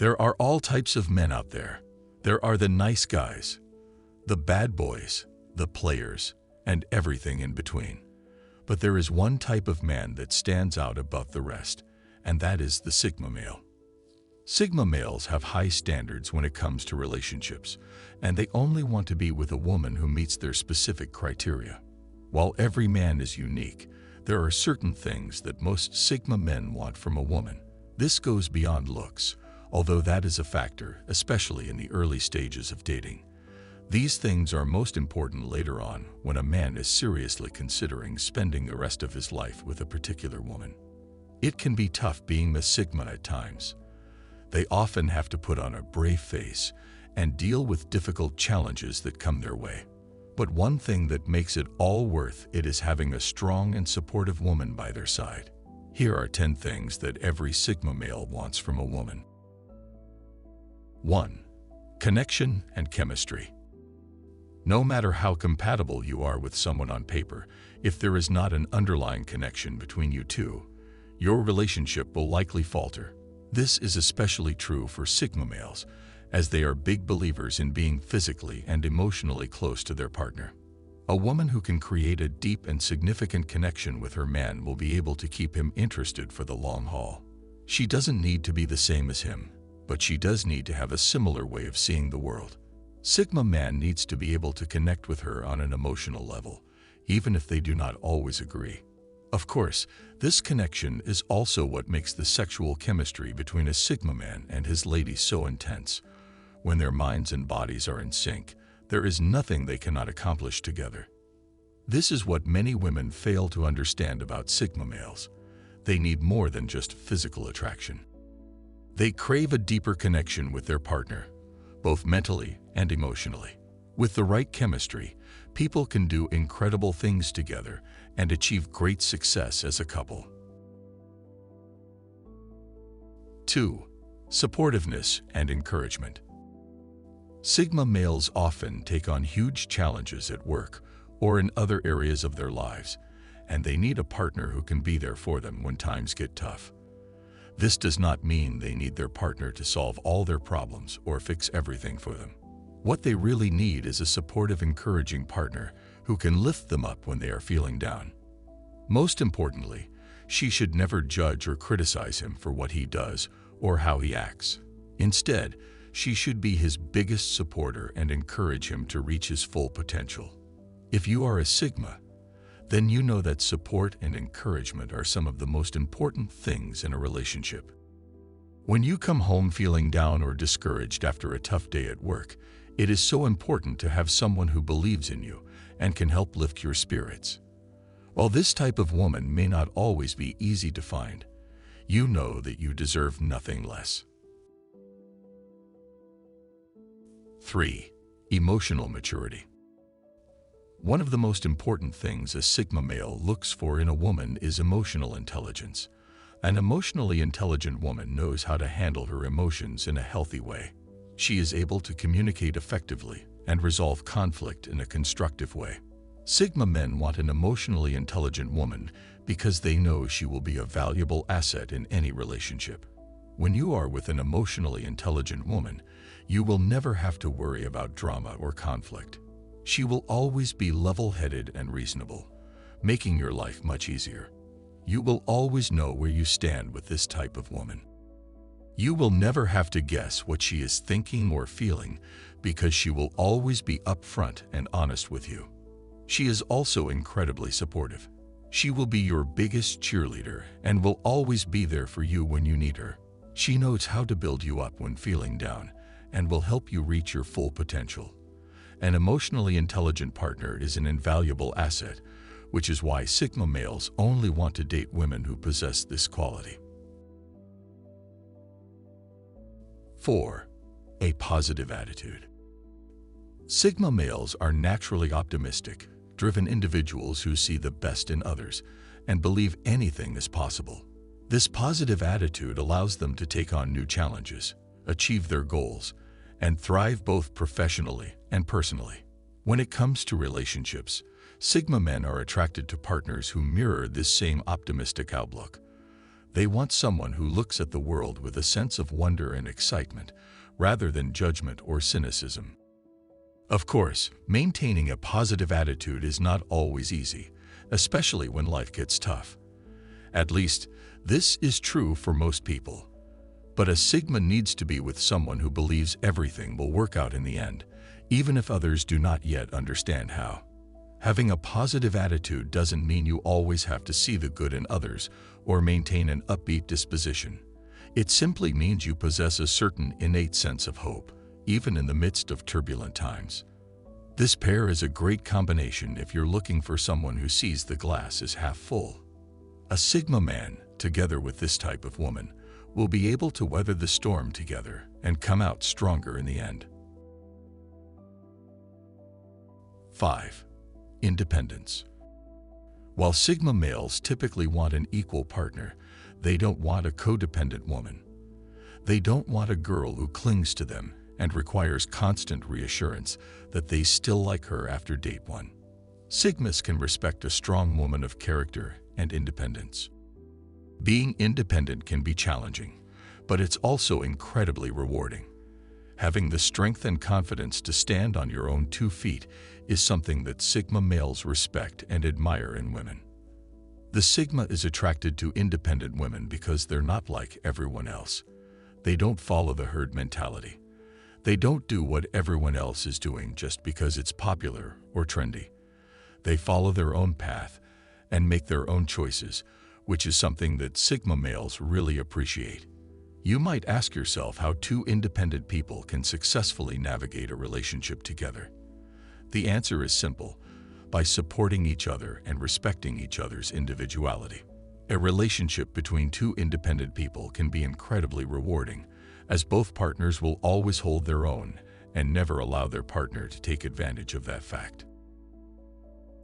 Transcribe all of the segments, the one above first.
There are all types of men out there. There are the nice guys, the bad boys, the players, and everything in between. But there is one type of man that stands out above the rest, and that is the Sigma male. Sigma males have high standards when it comes to relationships, and they only want to be with a woman who meets their specific criteria. While every man is unique, there are certain things that most Sigma men want from a woman. This goes beyond looks, although that is a factor, especially in the early stages of dating. These things are most important later on when a man is seriously considering spending the rest of his life with a particular woman. It can be tough being a Sigma at times. They often have to put on a brave face and deal with difficult challenges that come their way. But one thing that makes it all worth it is having a strong and supportive woman by their side. Here are 10 things that every Sigma male wants from a woman. 1. Connection and chemistry. No matter how compatible you are with someone on paper, if there is not an underlying connection between you two, your relationship will likely falter. This is especially true for Sigma males, as they are big believers in being physically and emotionally close to their partner. A woman who can create a deep and significant connection with her man will be able to keep him interested for the long haul. She doesn't need to be the same as him, but she does need to have a similar way of seeing the world. Sigma man needs to be able to connect with her on an emotional level, even if they do not always agree. Of course, this connection is also what makes the sexual chemistry between a Sigma man and his lady so intense. When their minds and bodies are in sync, there is nothing they cannot accomplish together. This is what many women fail to understand about Sigma males. They need more than just physical attraction. They crave a deeper connection with their partner, both mentally and emotionally. With the right chemistry, people can do incredible things together and achieve great success as a couple. 2. Supportiveness and encouragement. Sigma males often take on huge challenges at work or in other areas of their lives, and they need a partner who can be there for them when times get tough. This does not mean they need their partner to solve all their problems or fix everything for them. What they really need is a supportive, encouraging partner who can lift them up when they are feeling down. Most importantly, she should never judge or criticize him for what he does or how he acts. Instead, she should be his biggest supporter and encourage him to reach his full potential. If you are a Sigma, then you know that support and encouragement are some of the most important things in a relationship. When you come home feeling down or discouraged after a tough day at work, it is so important to have someone who believes in you and can help lift your spirits. While this type of woman may not always be easy to find, you know that you deserve nothing less. 3. Emotional maturity. One of the most important things a Sigma male looks for in a woman is emotional intelligence. An emotionally intelligent woman knows how to handle her emotions in a healthy way. She is able to communicate effectively and resolve conflict in a constructive way. Sigma men want an emotionally intelligent woman because they know she will be a valuable asset in any relationship. When you are with an emotionally intelligent woman, you will never have to worry about drama or conflict. She will always be level-headed and reasonable, making your life much easier. You will always know where you stand with this type of woman. You will never have to guess what she is thinking or feeling because she will always be upfront and honest with you. She is also incredibly supportive. She will be your biggest cheerleader and will always be there for you when you need her. She knows how to build you up when feeling down and will help you reach your full potential. An emotionally intelligent partner is an invaluable asset, which is why Sigma males only want to date women who possess this quality. 4. A positive attitude. Sigma males are naturally optimistic, driven individuals who see the best in others and believe anything is possible. This positive attitude allows them to take on new challenges, achieve their goals, and thrive both professionally and personally. When it comes to relationships, Sigma men are attracted to partners who mirror this same optimistic outlook. They want someone who looks at the world with a sense of wonder and excitement, rather than judgment or cynicism. Of course, maintaining a positive attitude is not always easy, especially when life gets tough. At least, this is true for most people. But a Sigma needs to be with someone who believes everything will work out in the end, even if others do not yet understand how. Having a positive attitude doesn't mean you always have to see the good in others or maintain an upbeat disposition. It simply means you possess a certain innate sense of hope, even in the midst of turbulent times. This pair is a great combination if you're looking for someone who sees the glass as half full. A Sigma man, together with this type of woman, will be able to weather the storm together and come out stronger in the end. 5. Independence. While Sigma males typically want an equal partner, they don't want a codependent woman. They don't want a girl who clings to them and requires constant reassurance that they still like her after date 1. Sigmas can respect a strong woman of character and independence. Being independent can be challenging, but it's also incredibly rewarding. Having the strength and confidence to stand on your own 2 feet is something that Sigma males respect and admire in women. The Sigma is attracted to independent women because they're not like everyone else. They don't follow the herd mentality. They don't do what everyone else is doing just because it's popular or trendy. They follow their own path and make their own choices, which is something that Sigma males really appreciate. You might ask yourself how 2 independent people can successfully navigate a relationship together. The answer is simple: by supporting each other and respecting each other's individuality. A relationship between 2 independent people can be incredibly rewarding, as both partners will always hold their own and never allow their partner to take advantage of that fact.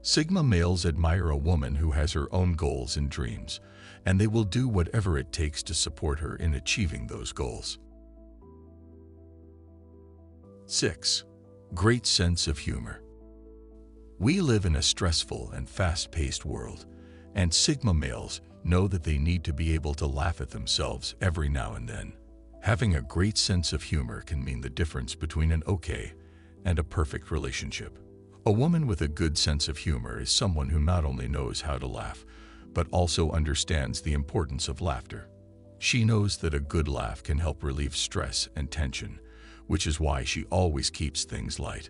Sigma males admire a woman who has her own goals and dreams, and they will do whatever it takes to support her in achieving those goals. 6. Great sense of humor. We live in a stressful and fast-paced world, and Sigma males know that they need to be able to laugh at themselves every now and then. Having a great sense of humor can mean the difference between an okay and a perfect relationship. A woman with a good sense of humor is someone who not only knows how to laugh, but also understands the importance of laughter. She knows that a good laugh can help relieve stress and tension, which is why she always keeps things light.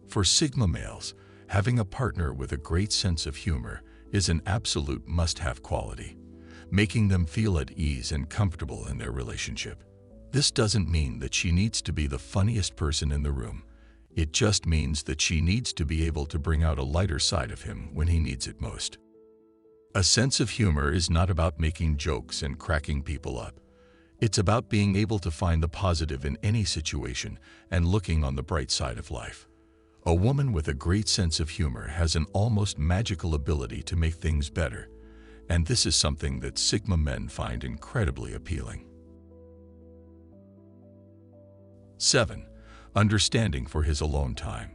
For Sigma males, having a partner with a great sense of humor is an absolute must-have quality, making them feel at ease and comfortable in their relationship. This doesn't mean that she needs to be the funniest person in the room. It just means that she needs to be able to bring out a lighter side of him when he needs it most. A sense of humor is not about making jokes and cracking people up. It's about being able to find the positive in any situation and looking on the bright side of life. A woman with a great sense of humor has an almost magical ability to make things better, and this is something that Sigma men find incredibly appealing. 7. Understanding for his alone time.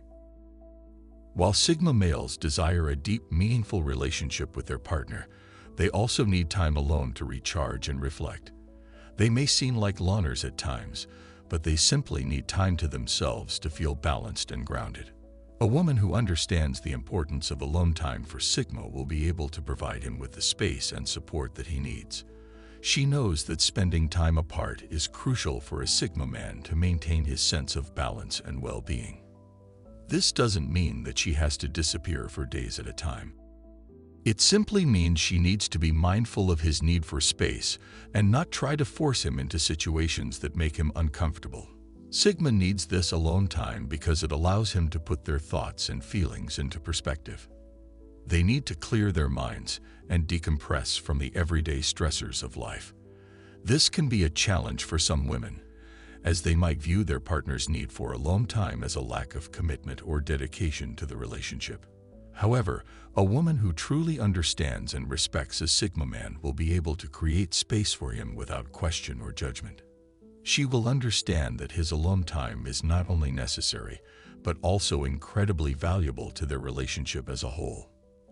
While Sigma males desire a deep, meaningful relationship with their partner, they also need time alone to recharge and reflect. They may seem like loners at times, but they simply need time to themselves to feel balanced and grounded. A woman who understands the importance of alone time for Sigma will be able to provide him with the space and support that he needs. She knows that spending time apart is crucial for a Sigma man to maintain his sense of balance and well-being. This doesn't mean that she has to disappear for days at a time. It simply means she needs to be mindful of his need for space and not try to force him into situations that make him uncomfortable. Sigma needs this alone time because it allows him to put their thoughts and feelings into perspective. They need to clear their minds and decompress from the everyday stressors of life. This can be a challenge for some women, as they might view their partner's need for alone time as a lack of commitment or dedication to the relationship. However, a woman who truly understands and respects a Sigma man will be able to create space for him without question or judgment. She will understand that his alone time is not only necessary, but also incredibly valuable to their relationship as a whole.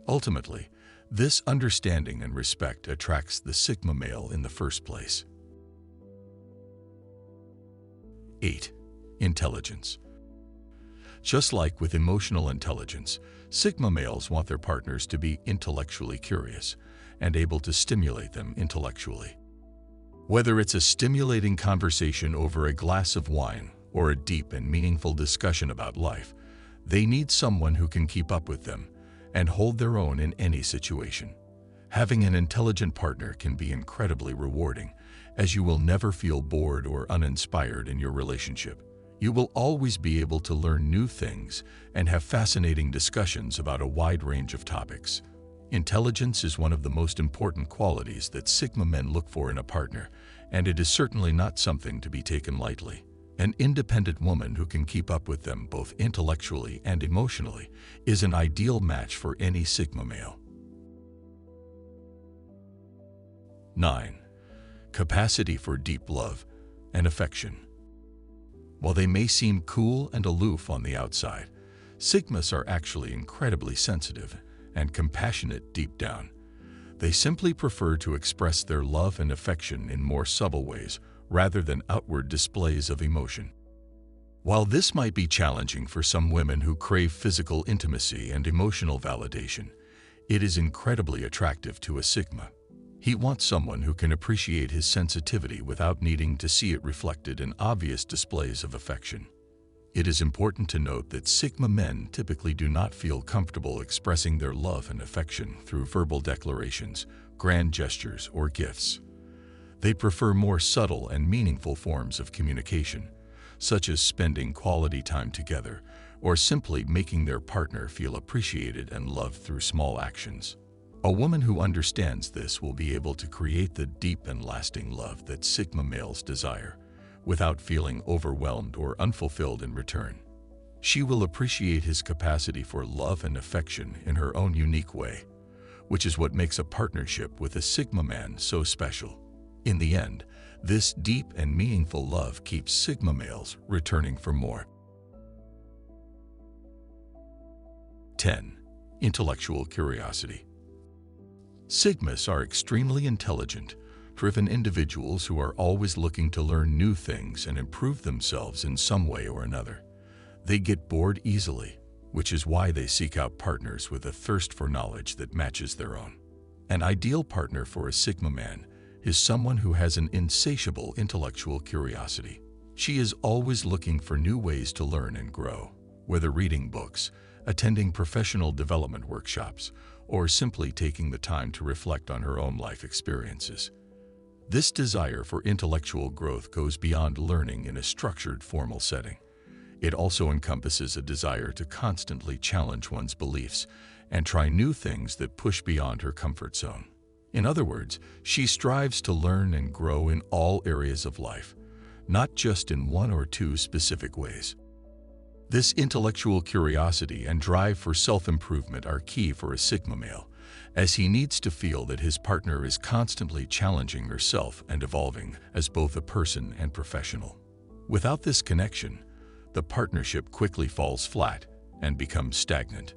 Ultimately, This understanding and respect attracts the Sigma male in the first place. 8. Intelligence. Just like with emotional intelligence, Sigma males want their partners to be intellectually curious and able to stimulate them intellectually. Whether it's a stimulating conversation over a glass of wine or a deep and meaningful discussion about life, they need someone who can keep up with them and hold their own in any situation. Having an intelligent partner can be incredibly rewarding, as you will never feel bored or uninspired in your relationship. You will always be able to learn new things and have fascinating discussions about a wide range of topics. Intelligence is one of the most important qualities that Sigma men look for in a partner, and it is certainly not something to be taken lightly. An independent woman who can keep up with them both intellectually and emotionally is an ideal match for any Sigma male. 9. Capacity for deep love and affection. While they may seem cool and aloof on the outside, Sigmas are actually incredibly sensitive and compassionate deep down. They simply prefer to express their love and affection in more subtle ways rather than outward displays of emotion. While this might be challenging for some women who crave physical intimacy and emotional validation, it is incredibly attractive to a Sigma. He wants someone who can appreciate his sensitivity without needing to see it reflected in obvious displays of affection. It is important to note that Sigma men typically do not feel comfortable expressing their love and affection through verbal declarations, grand gestures, or gifts. They prefer more subtle and meaningful forms of communication, such as spending quality time together or simply making their partner feel appreciated and loved through small actions. A woman who understands this will be able to create the deep and lasting love that Sigma males desire, without feeling overwhelmed or unfulfilled in return. She will appreciate his capacity for love and affection in her own unique way, which is what makes a partnership with a Sigma man so special. In the end, this deep and meaningful love keeps Sigma males returning for more. 10. Intellectual curiosity. Sigmas are extremely intelligent, driven individuals who are always looking to learn new things and improve themselves in some way or another. They get bored easily, which is why they seek out partners with a thirst for knowledge that matches their own. An ideal partner for a Sigma man is someone who has an insatiable intellectual curiosity. She is always looking for new ways to learn and grow, whether reading books, attending professional development workshops, or simply taking the time to reflect on her own life experiences. This desire for intellectual growth goes beyond learning in a structured, formal setting. It also encompasses a desire to constantly challenge one's beliefs and try new things that push beyond her comfort zone. In other words, she strives to learn and grow in all areas of life, not just in one or two specific ways. This intellectual curiosity and drive for self-improvement are key for a Sigma male, as he needs to feel that his partner is constantly challenging herself and evolving as both a person and professional. Without this connection, the partnership quickly falls flat and becomes stagnant.